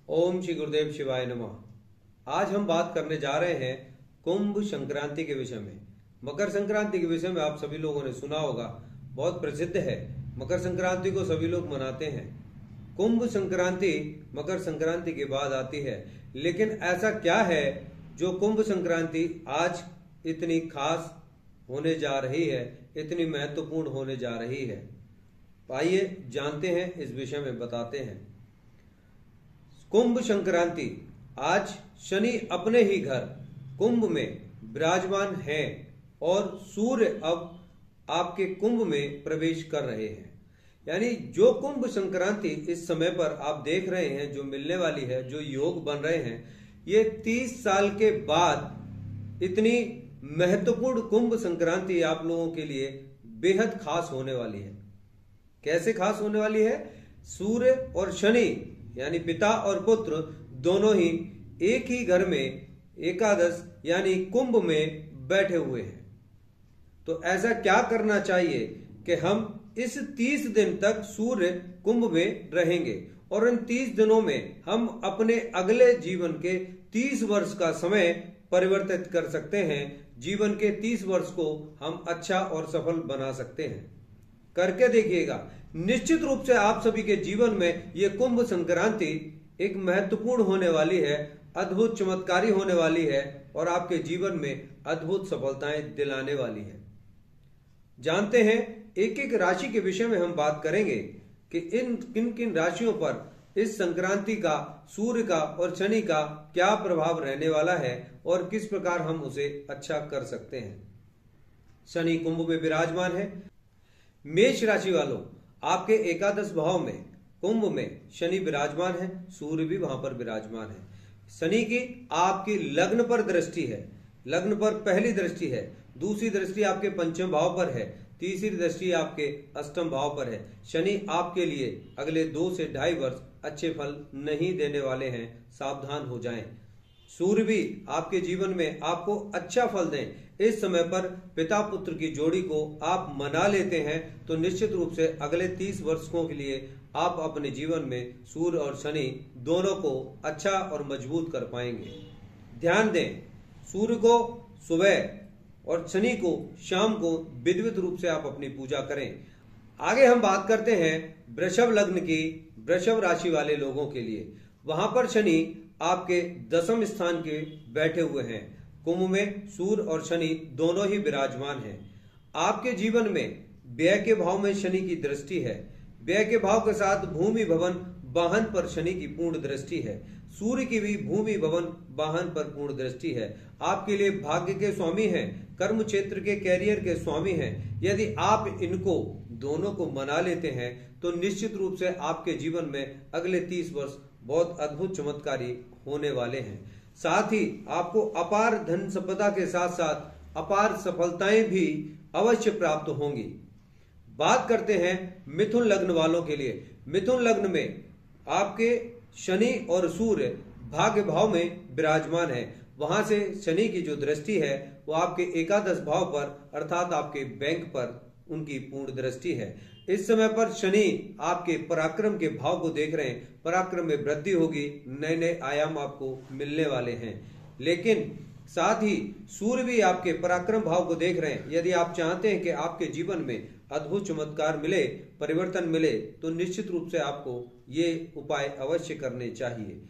ओम श्री गुरुदेव शिवाय नमः। आज हम बात करने जा रहे हैं कुंभ संक्रांति के विषय में। मकर संक्रांति के विषय में आप सभी लोगों ने सुना होगा, बहुत प्रसिद्ध है। मकर संक्रांति को सभी लोग मनाते हैं। कुंभ संक्रांति मकर संक्रांति के बाद आती है, लेकिन ऐसा क्या है जो कुंभ संक्रांति आज इतनी खास होने जा रही है, इतनी महत्वपूर्ण होने जा रही है? आइए जानते हैं, इस विषय में बताते हैं। कुंभ संक्रांति आज शनि अपने ही घर कुंभ में विराजमान हैं और सूर्य अब आपके कुंभ में प्रवेश कर रहे हैं। यानी जो कुंभ संक्रांति इस समय पर आप देख रहे हैं, जो मिलने वाली है, जो योग बन रहे हैं, ये 30 साल के बाद इतनी महत्वपूर्ण कुंभ संक्रांति आप लोगों के लिए बेहद खास होने वाली है। कैसे खास होने वाली है? सूर्य और शनि यानी पिता और पुत्र दोनों ही एक ही घर में एकादश यानी कुंभ में बैठे हुए हैं। तो ऐसा क्या करना चाहिए कि हम इस 30 दिन तक सूर्य कुंभ में रहेंगे और इन 30 दिनों में हम अपने अगले जीवन के 30 वर्ष का समय परिवर्तित कर सकते हैं। जीवन के 30 वर्ष को हम अच्छा और सफल बना सकते हैं। करके देखिएगा, निश्चित रूप से आप सभी के जीवन में ये कुंभ संक्रांति एक महत्वपूर्ण होने वाली है, अद्भुत चमत्कारी होने वाली है और आपके जीवन में अद्भुत सफलताएं दिलाने वाली है। जानते हैं, एक एक राशि के विषय में हम बात करेंगे कि इन किन किन राशियों पर इस संक्रांति का सूर्य का और शनि का क्या प्रभाव रहने वाला है और किस प्रकार हम उसे अच्छा कर सकते हैं। शनि कुंभ में विराजमान है। मेष राशि वालों, आपके एकादश भाव में कुंभ में शनि विराजमान है, सूर्य भी वहां पर विराजमान है। शनि की आपकी लग्न पर दृष्टि है, लग्न पर पहली दृष्टि है, दूसरी दृष्टि आपके पंचम भाव पर है, तीसरी दृष्टि आपके अष्टम भाव पर है। शनि आपके लिए अगले 2 से 2.5 वर्ष अच्छे फल नहीं देने वाले हैं, सावधान हो जाएं। सूर्य भी आपके जीवन में आपको अच्छा फल दें। इस समय पर पिता पुत्र की जोड़ी को आप मना लेते हैं तो निश्चित रूप से अगले 30 वर्षों के लिए आप अपने जीवन में सूर्य और शनि दोनों को अच्छा और मजबूत कर पाएंगे। ध्यान दें, सूर्य को सुबह और शनि को शाम को विधिवत रूप से आप अपनी पूजा करें। आगे हम बात करते हैं वृषभ लग्न की, वृषभ राशि वाले लोगों के लिए। वहां पर शनि आपके 10वें स्थान के बैठे हुए हैं। कुंभ में सूर्य और शनि दोनों ही विराजमान हैं। आपके जीवन में व्यय के भाव में शनि की दृष्टि है। व्यय के भाव के साथ भूमि भवन वाहन पर शनि की पूर्ण दृष्टि है। सूर्य की भी भूमि भवन वाहन पर पूर्ण दृष्टि है। आपके लिए भाग्य के स्वामी हैं, कर्म क्षेत्र के कैरियर के स्वामी हैं। यदि आप इनको दोनों को मना लेते हैं तो निश्चित रूप से आपके जीवन में अगले 30 वर्ष बहुत अद्भुत चमत्कारी होने वाले हैं। साथ ही आपको अपार धन संपदा के साथ साथ अपार सफलताएं भी अवश्य प्राप्त होंगी। बात करते हैं मिथुन लग्न वालों के लिए। मिथुन लग्न में आपके शनि और सूर्य भाग्य भाव में विराजमान है। वहां से शनि की जो दृष्टि है वो आपके एकादश भाव पर अर्थात आपके बैंक पर उनकी पूर्ण दृष्टि है। इस समय पर शनि आपके पराक्रम के भाव को देख रहे हैं। पराक्रम में वृद्धि होगी, नए नए आयाम आपको मिलने वाले हैं। लेकिन साथ ही सूर्य भी आपके पराक्रम भाव को देख रहे हैं। यदि आप चाहते हैं कि आपके जीवन में अद्भुत चमत्कार मिले, परिवर्तन मिले, तो निश्चित रूप से आपको ये उपाय अवश्य करने चाहिए।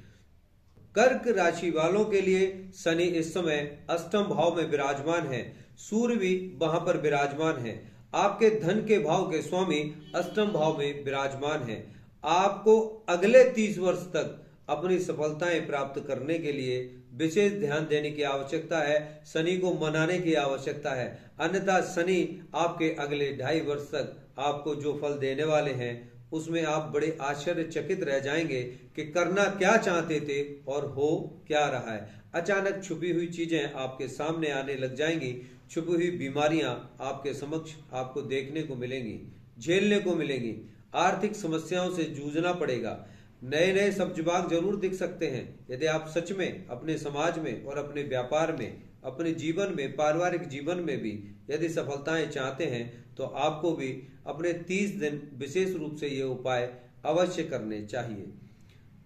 कर्क राशि वालों के लिए शनि इस समय अष्टम भाव में विराजमान है। सूर्य भी वहां पर विराजमान है। आपके धन के भाव के स्वामी अष्टम भाव में विराजमान है। आपको अगले 30 वर्ष तक अपनी सफलताएं प्राप्त करने के लिए विशेष ध्यान देने की आवश्यकता है। शनि को मनाने की आवश्यकता है, अन्यथा शनि आपके अगले 2.5 वर्ष तक आपको जो फल देने वाले हैं उसमें आप बड़े आश्चर्यचकित रह जाएंगे कि करना क्या चाहते थे और हो क्या रहा है। अचानक छुपी हुई चीजें आपके सामने आने लग जाएंगी। छुपी हुई बीमारियां आपके समक्ष आपको देखने को मिलेंगी, झेलने को मिलेंगी। आर्थिक समस्याओं से जूझना पड़ेगा। नए नए सब्जबाग जरूर दिख सकते हैं। यदि आप सच में अपने समाज में और अपने व्यापार में, अपने जीवन में, पारिवारिक जीवन में भी यदि सफलताएं चाहते हैं तो आपको भी अपने 30 दिन विशेष रूप से ये उपाय अवश्य करने चाहिए।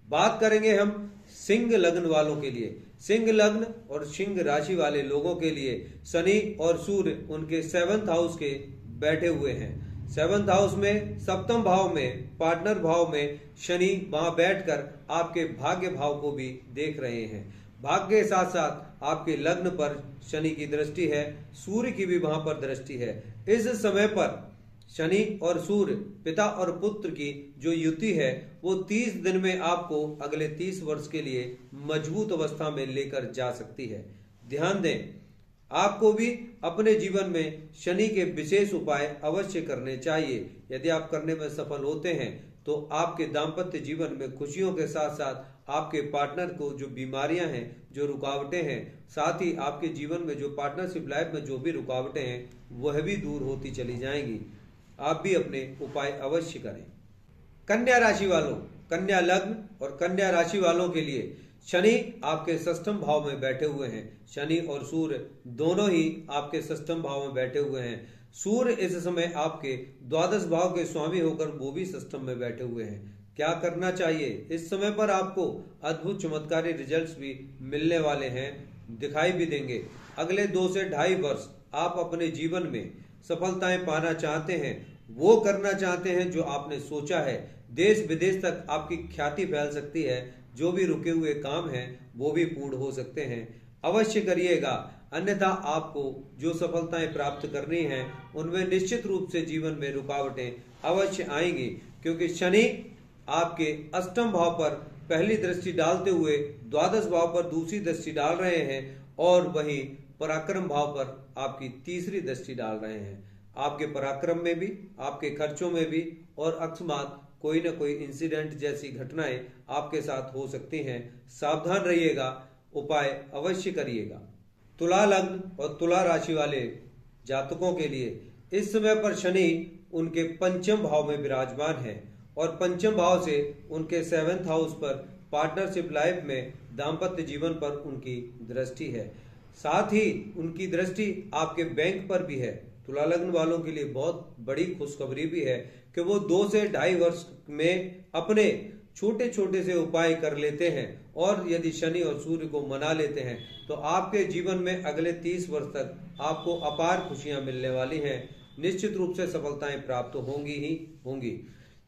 बात करेंगे हम सिंह लग्न वालों के लिए। सिंह लग्न और सिंह राशि वाले लोगों के लिए शनि और सूर्य उनके 7th हाउस के बैठे हुए हैं। 7th हाउस में सप्तम भाव में पार्टनर भाव में शनि वहां बैठकर आपके भाग्य भाव को भी देख रहे हैं। भाग्य के साथ साथ आपके लग्न पर शनि की दृष्टि है, सूर्य की भी वहां पर दृष्टि है। इस समय पर शनि और सूर्य पिता और पुत्र की जो युति है वो 30 दिन में आपको अगले 30 वर्ष के लिए मजबूत अवस्था में लेकर जा सकती है। ध्यान दें, आपको भी अपने जीवन में शनि के विशेष उपाय अवश्य करने चाहिए। यदि आप करने में सफल होते हैं तो आपके दाम्पत्य जीवन में खुशियों के साथ साथ आपके पार्टनर को जो बीमारियां हैं, जो रुकावटें हैं, साथ ही आपके जीवन में जो पार्टनरशिप लाइफ में जो भी रुकावटें हैं वह भी दूर होती चली जाएंगी। आप भी अपने उपाय अवश्य करें। कन्या राशि वालों, कन्या लग्न और कन्या राशि वालों के लिए शनि आपके षष्ठम भाव में बैठे हुए हैं। शनि और सूर्य दोनों ही आपके षष्ठम भाव में बैठे हुए हैं। सूर्य इस समय आपके द्वादश भाव के स्वामी होकर वो भी षष्ठम में बैठे हुए हैं। क्या करना चाहिए? इस समय पर आपको अद्भुत चमत्कारी रिजल्ट्स भी मिलने वाले हैं, दिखाई भी देंगे। अगले 2 से 2.5 वर्ष आप अपने जीवन में सफलताएं पाना चाहते हैं, वो करना चाहते हैं जो आपने सोचा है। देश विदेश तक आपकी ख्याति फैल सकती है। जो भी रुके हुए काम हैं वो भी पूर्ण हो सकते हैं। अवश्य करिएगा, अन्यथा आपको जो सफलताएं प्राप्त करनी हैं उनमें निश्चित रूप से जीवन में रुकावटें अवश्य आएंगी, क्योंकि शनि आपके अष्टम भाव पर पहली दृष्टि डालते हुए द्वादश भाव पर दूसरी दृष्टि डाल रहे हैं और वहीं पराक्रम भाव पर आपकी तीसरी दृष्टि डाल रहे हैं। आपके पराक्रम में भी, आपके खर्चों में भी और अकस्मात कोई न कोई इंसिडेंट जैसी घटनाएं आपके साथ हो सकती हैं। सावधान रहिएगा, उपाय अवश्य करिएगा। तुला लग्न और तुला राशि वाले जातकों के लिए इस समय पर शनि उनके पंचम भाव में विराजमान है और पंचम भाव से उनके 7th हाउस पर पार्टनरशिप लाइफ में दाम्पत्य जीवन पर उनकी दृष्टि है। साथ ही उनकी दृष्टि आपके बैंक पर भी है। तुला लग्न वालों के लिए बहुत बड़ी खुशखबरी भी है कि वो 2 से 2.5 वर्ष में अपने छोटे छोटे से उपाय कर लेते हैं और यदि शनि और सूर्य को मना लेते हैं तो आपके जीवन में अगले 30 वर्ष तक आपको अपार खुशियां मिलने वाली हैं। निश्चित रूप से सफलताएं प्राप्त होंगी ही होंगी।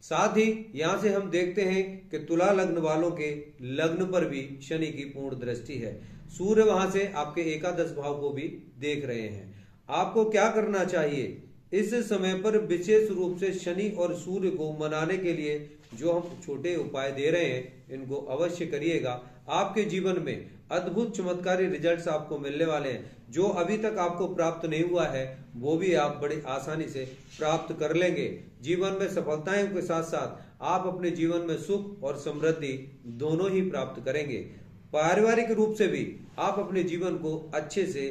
साथ ही यहाँ से हम देखते हैं कि तुला लग्न वालों के लग्न पर भी शनि की पूर्ण दृष्टि है। सूर्य वहां से आपके एकादश भाव को भी देख रहे हैं। आपको क्या करना चाहिए? इस समय पर विशेष रूप से शनि और सूर्य को मनाने के लिए जो हम छोटे उपाय दे रहे हैं इनको अवश्य करिएगा। आपके जीवन में अद्भुत चमत्कारी रिजल्ट्स आपको मिलने वाले हैं। जो अभी तक आपको प्राप्त नहीं हुआ है वो भी आप बड़ी आसानी से प्राप्त कर लेंगे। जीवन में सफलताओं के साथ साथ आप अपने जीवन में सुख और समृद्धि दोनों ही प्राप्त करेंगे। पारिवारिक रूप से भी आप अपने जीवन को अच्छे से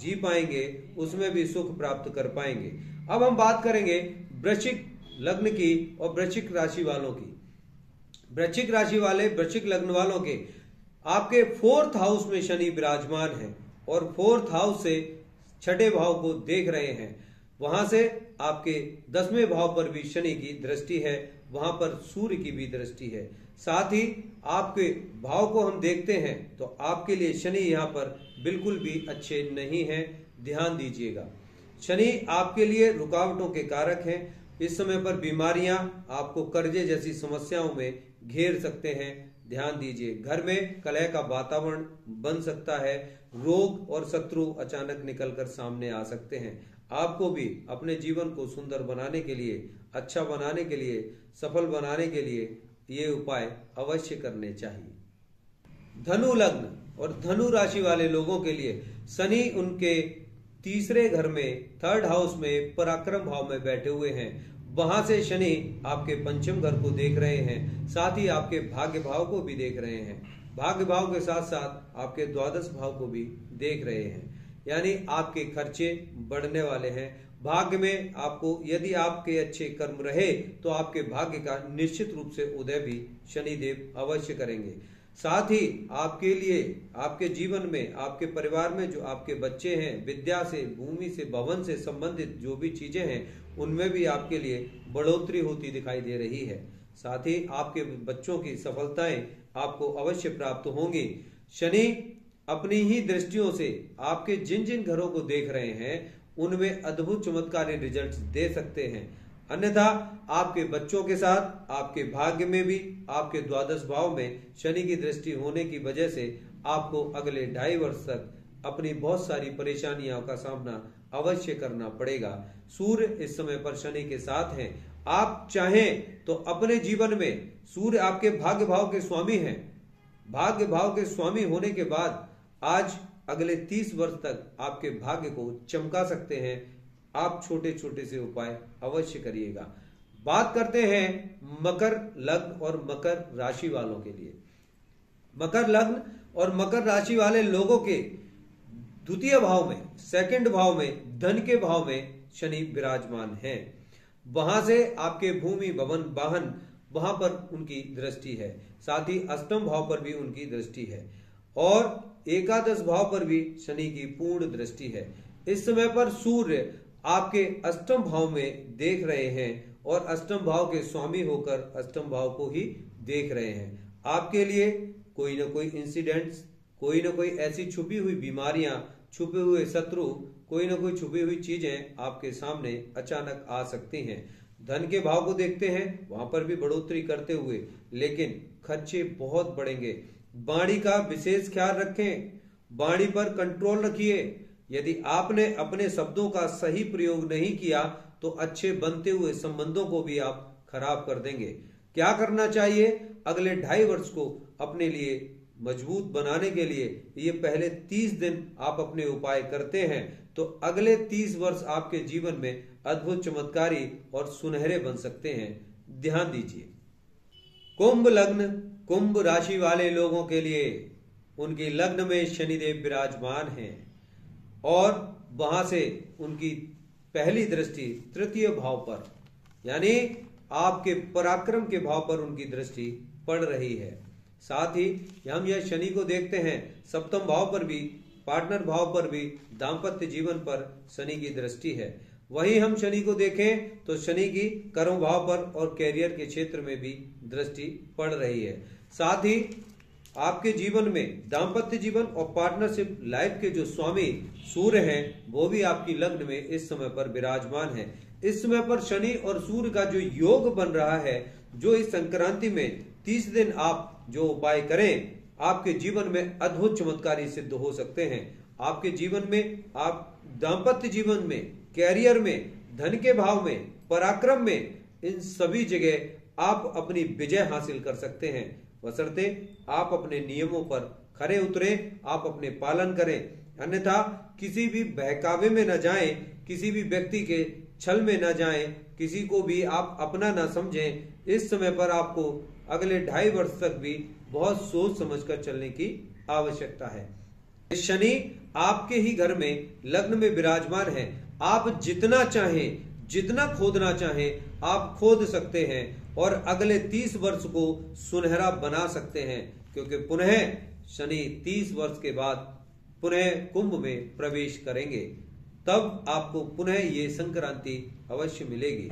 जी पाएंगे, उसमें भी सुख प्राप्त कर पाएंगे। अब हम बात करेंगे वृश्चिक लग्न की और वृश्चिक राशि वालों की। वृश्चिक राशि वाले, वृश्चिक लग्न वालों के आपके 4th हाउस में शनि विराजमान है और 4th हाउस से 6ठे भाव को देख रहे हैं। वहां से आपके 10वें भाव पर भी शनि की दृष्टि है, वहां पर सूर्य की भी दृष्टि है। साथ ही आपके भाव को हम देखते हैं तो आपके लिए शनि यहाँ पर बिल्कुल भी अच्छे नहीं हैं, ध्यान दीजिएगा। शनि आपके लिए रुकावटों के कारक हैं। इस समय पर बीमारियां आपको कर्जे जैसी समस्याओं में घेर सकते हैं, ध्यान दीजिए। घर में कलह का वातावरण बन सकता है, रोग और शत्रु अचानक निकलकर सामने आ सकते हैं। आपको भी अपने जीवन को सुंदर बनाने के लिए, अच्छा बनाने के लिए, सफल बनाने के लिए ये उपाय अवश्य करने चाहिए। धनु लग्न और धनु राशि वाले लोगों के लिए शनि उनके तीसरे घर में 3rd हाउस में पराक्रम भाव में बैठे हुए हैं। वहां से शनि आपके पंचम घर को देख रहे हैं, साथ ही आपके भाग्य भाव को भी देख रहे हैं। भाग्य भाव के साथ साथ आपके द्वादश भाव को भी देख रहे हैं, यानी आपके खर्चे बढ़ने वाले हैं। भाग्य में आपको यदि आपके अच्छे कर्म रहे तो आपके भाग्य का निश्चित रूप से उदय भी शनिदेव अवश्य करेंगे। साथ ही आपके लिए, आपके जीवन में, आपके परिवार में जो आपके बच्चे हैं, विद्या से, भूमि से, भवन से संबंधित जो भी चीजें हैं उनमें भी आपके लिए बढ़ोतरी होती दिखाई दे रही है। साथ ही आपके बच्चों की सफलताएं आपको अवश्य प्राप्त होंगी। शनि अपनी ही दृष्टियों से आपके जिन जिन घरों को देख रहे हैं उनमें अद्भुत चमत्कारी रिजल्ट्स दे सकते हैं। अन्यथा आपके बच्चों के साथ आपके भाग्य में भी आपके द्वादश भाव में शनि की दृष्टि होने की वजह से आपको अगले 2.5 वर्ष तक अपनी बहुत सारी परेशानियों का सामना अवश्य करना पड़ेगा। सूर्य इस समय पर शनि के साथ हैं। आप चाहें तो अपने जीवन में सूर्य आपके भाग्य भाव के स्वामी हैं। भाग्य भाव के स्वामी होने के बाद आज अगले 30 वर्ष तक आपके भाग्य को चमका सकते हैं। आप छोटे छोटे से उपाय अवश्य करिएगा। बात करते हैं मकर लग्न और मकर राशि वालों के लिए। मकर लग्न और मकर राशि वाले लोगों के द्वितीय भाव में, सेकंड भाव में, धन के भाव में शनि विराजमान हैं। वहां से आपके भूमि भवन वाहन वहां पर उनकी दृष्टि है, साथ ही अष्टम भाव पर भी उनकी दृष्टि है और एकादश भाव पर भी शनि की पूर्ण दृष्टि है। इस समय पर सूर्य आपके अष्टम भाव में देख रहे हैं और अष्टम भाव के स्वामी होकर अष्टम भाव को ही देख रहे हैं। आपके लिए कोई ना कोई इंसिडेंट्स, कोई ना कोई ऐसी छुपी हुई बीमारियां, छुपे हुए शत्रु, कोई ना कोई छुपी हुई चीजें आपके सामने अचानक आ सकती हैं। धन के भाव को देखते हैं, वहां पर भी बढ़ोतरी करते हुए, लेकिन खर्चे बहुत बढ़ेंगे। वाणी का विशेष ख्याल रखें, वाणी पर कंट्रोल रखिए। यदि आपने अपने शब्दों का सही प्रयोग नहीं किया तो अच्छे बनते हुए संबंधों को भी आप खराब कर देंगे। क्या करना चाहिए? अगले 2.5 वर्ष को अपने लिए मजबूत बनाने के लिए ये पहले 30 दिन आप अपने उपाय करते हैं तो अगले 30 वर्ष आपके जीवन में अद्भुत चमत्कारी और सुनहरे बन सकते हैं। ध्यान दीजिए। कुंभ लग्न, कुंभ राशि वाले लोगों के लिए उनके लग्न में शनिदेव विराजमान हैं और वहां से उनकी पहली दृष्टि तृतीय भाव पर यानी आपके पराक्रम के भाव पर उनकी दृष्टि पड़ रही है। साथ ही हम यह शनि को देखते हैं सप्तम भाव पर भी, पार्टनर भाव पर भी, दाम्पत्य जीवन पर शनि की दृष्टि है। वहीं हम शनि को देखें तो शनि की कर्म भाव पर और कैरियर के क्षेत्र में भी दृष्टि पड़ रही है। साथ ही आपके जीवन में दाम्पत्य जीवन और पार्टनरशिप लाइफ के जो स्वामी सूर्य हैं वो भी आपकी लग्न में इस समय पर विराजमान है। इस समय पर शनि और सूर्य का जो योग बन रहा है, जो इस संक्रांति में 30 दिन आप जो उपाय करें आपके जीवन में अद्भुत चमत्कारी सिद्ध हो सकते हैं। आपके जीवन में, आप दाम्पत्य जीवन में, कैरियर में, धन के भाव में, पराक्रम में, इन सभी जगह आप अपनी विजय हासिल कर सकते हैं, बशर्ते आप अपने नियमों पर खरे उतरें, आप अपने पालन करें। अन्यथा किसी भी बहकावे में न जाएं, किसी भी व्यक्ति के छल में न जाएं, किसी को भी आप अपना न समझें। इस समय पर आपको अगले 2.5 वर्ष तक भी बहुत सोच समझकर चलने की आवश्यकता है। शनि आपके ही घर में लग्न में विराजमान है। आप जितना चाहें, जितना खोदना चाहें आप खोद सकते हैं और अगले 30 वर्ष को सुनहरा बना सकते हैं, क्योंकि पुनः शनि 30 वर्ष के बाद पुनः कुंभ में प्रवेश करेंगे। तब आपको पुनः ये संक्रांति अवश्य मिलेगी।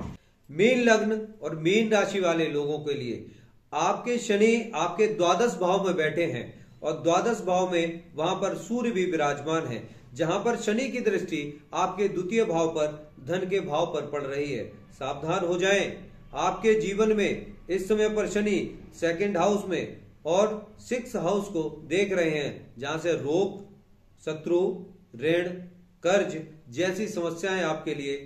मीन लग्न और मीन राशि वाले लोगों के लिए आपके शनि आपके द्वादश भाव में बैठे हैं और द्वादश भाव में वहां पर सूर्य भी विराजमान है, जहां पर शनि की दृष्टि आपके द्वितीय भाव पर, धन के भाव पर पड़ रही है। सावधान हो जाएं। आपके जीवन में इस समय पर शनि 2nd हाउस में और 6th हाउस को देख रहे हैं, जहां से रोग, शत्रु, ऋण, कर्ज जैसी समस्याएं आपके लिए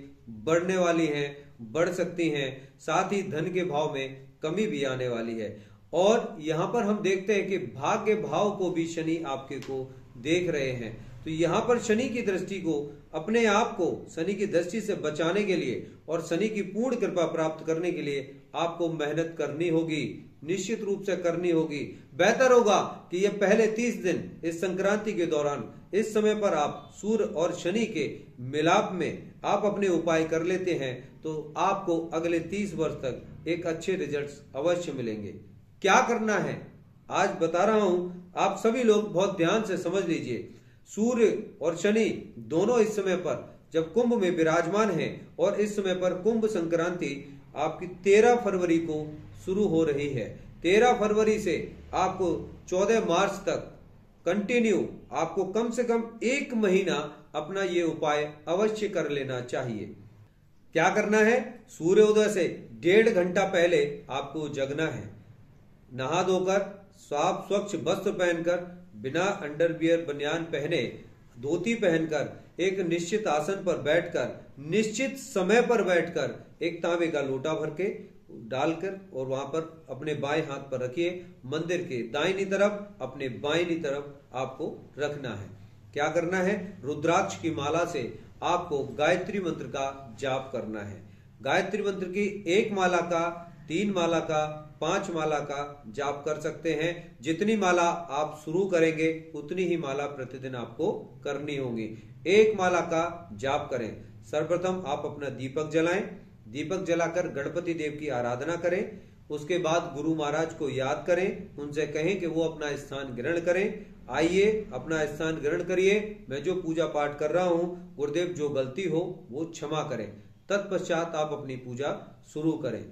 बढ़ने वाली हैं, बढ़ सकती हैं। साथ ही धन के भाव में कमी भी आने वाली है। और यहाँ पर हम देखते हैं कि भाग्य भाव को भी शनि आपके को देख रहे हैं। तो यहाँ पर शनि की दृष्टि को, अपने आप को शनि की दृष्टि से बचाने के लिए और शनि की पूर्ण कृपा प्राप्त करने के लिए आपको मेहनत करनी होगी, निश्चित रूप से करनी होगी। बेहतर होगा कि ये पहले 30 दिन इस संक्रांति के दौरान इस समय पर आप सूर्य और शनि के मिलाप में आप अपने उपाय कर लेते हैं तो आपको अगले 30 वर्ष तक एक अच्छे रिजल्ट्स अवश्य मिलेंगे। क्या करना है आज बता रहा हूं, आप सभी लोग बहुत ध्यान से समझ लीजिए। सूर्य और शनि दोनों इस समय पर जब कुंभ में विराजमान हैं और इस समय पर कुंभ संक्रांति आपकी 13 फरवरी को शुरू हो रही है। 13 फरवरी से आपको 14 मार्च तक कंटिन्यू आपको कम से कम 1 महीना अपना ये उपाय अवश्य कर लेना चाहिए। क्या करना है? सूर्योदय से 1.5 घंटा पहले आपको जगना है। नहा धोकर साफ स्वच्छ वस्त्र पहनकर, बिना अंडरवियर बनियान पहने, धोती पहनकर एक निश्चित आसन पर बैठकर, निश्चित समय पर बैठकर एक तांबे का लोटा भर के डालकर और वहां पर अपने बाएं हाथ पर रखिए। मंदिर के दाहिनी तरफ, अपने बाईं तरफ आपको रखना है। क्या करना है? रुद्राक्ष की माला से आपको गायत्री मंत्र का जाप करना है। गायत्री मंत्र की 1 माला का, 3 माला का, 5 माला का जाप कर सकते हैं। जितनी माला आप शुरू करेंगे उतनी ही माला प्रतिदिन आपको करनी होगी। 1 माला का जाप करें। सर्वप्रथम आप अपना दीपक जलाएं। दीपक जलाकर गणपति देव की आराधना करें। उसके बाद गुरु महाराज को याद करें, उनसे कहें कि वो अपना स्थान ग्रहण करें। आइए अपना स्थान ग्रहण करिए। मैं जो पूजा पाठ कर रहा हूं, गुरुदेव जो गलती हो वो क्षमा करें। तत्पश्चात आप अपनी पूजा शुरू करें।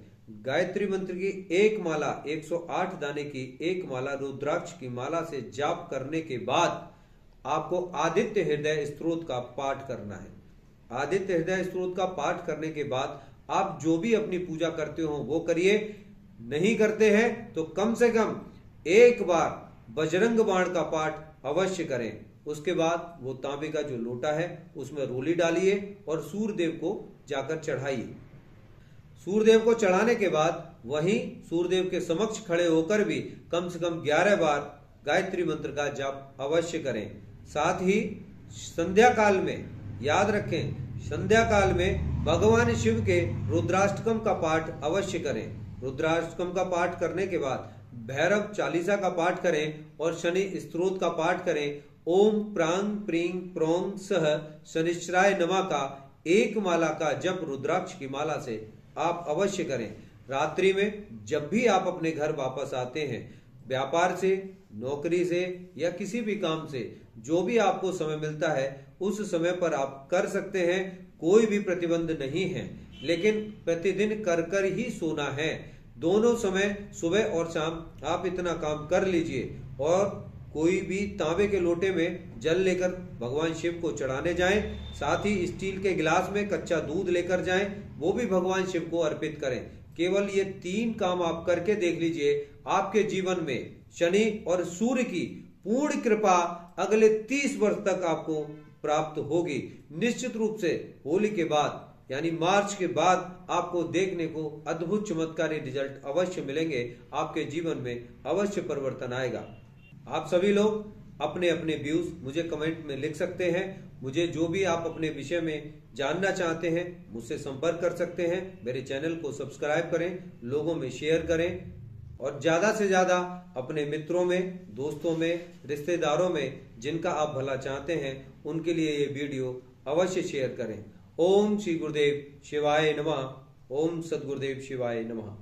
गायत्री मंत्र की 1 माला, 108 दाने की 1 माला रुद्राक्ष की माला से जाप करने के बाद आपको आदित्य हृदय स्तोत्र का पाठ करना है। आदित्य हृदय स्तोत्र का पाठ करने के बाद आप जो भी अपनी पूजा करते हो वो करिए। नहीं करते हैं तो कम से कम 1 बार बजरंग बाण का पाठ अवश्य करें। उसके बाद वो तांबे का जो लोटा है उसमें रोली डालिए और सूर्यदेव को जाकर चढ़ाइए। सूर्यदेव को चढ़ाने के बाद वहीं सूर्यदेव के समक्ष खड़े होकर भी कम से कम 11 बार गायत्री मंत्र का जाप अवश्य करें। साथ ही संध्या काल में याद रखें, संध्या काल में भगवान शिव के रुद्राष्टकम का पाठ अवश्य करें। रुद्राष्टकम का पाठ करने के बाद भैरव चालीसा का पाठ करें और शनि स्तोत्र का पाठ करें। ओम प्रांग प्रींग प्रोंग सह शनिश्चराय नमः का 1 माला का जप रुद्राक्ष की माला से आप अवश्य करें। रात्रि में जब भी आप अपने घर वापस आते हैं, व्यापार से, नौकरी से या किसी भी काम से, जो भी आपको समय मिलता है उस समय पर आप कर सकते हैं। कोई भी प्रतिबंध नहीं है, लेकिन प्रतिदिन कर कर ही सोना है। दोनों समय सुबह और शाम आप इतना काम कर लीजिए और कोई भी तांबे के लोटे में जल लेकर भगवान शिव को चढ़ाने जाएं। साथ ही स्टील के गिलास में कच्चा दूध लेकर जाएं, वो भी भगवान शिव को अर्पित करें। केवल ये 3 काम आप करके देख लीजिए, आपके जीवन में शनि और सूर्य की पूर्ण कृपा अगले 30 वर्ष तक आपको प्राप्त होगी। निश्चित रूप से होली के बाद यानी मार्च के बाद आपको देखने को अद्भुत चमत्कारी रिजल्ट अवश्य मिलेंगे। आपके जीवन में अवश्य परिवर्तन आएगा। आप सभी लोग अपने अपने व्यूज मुझे कमेंट में लिख सकते हैं। मुझे जो भी आप अपने विषय में जानना चाहते हैं मुझसे संपर्क कर सकते हैं। मेरे चैनल को सब्सक्राइब करें, लोगों में शेयर करें और ज्यादा से ज्यादा अपने मित्रों में, दोस्तों में, रिश्तेदारों में जिनका आप भला चाहते हैं उनके लिए ये वीडियो अवश्य शेयर करें। ओम श्री गुरुदेव शिवाय नमः। ओम सद्गुरुदेव शिवाय नमः।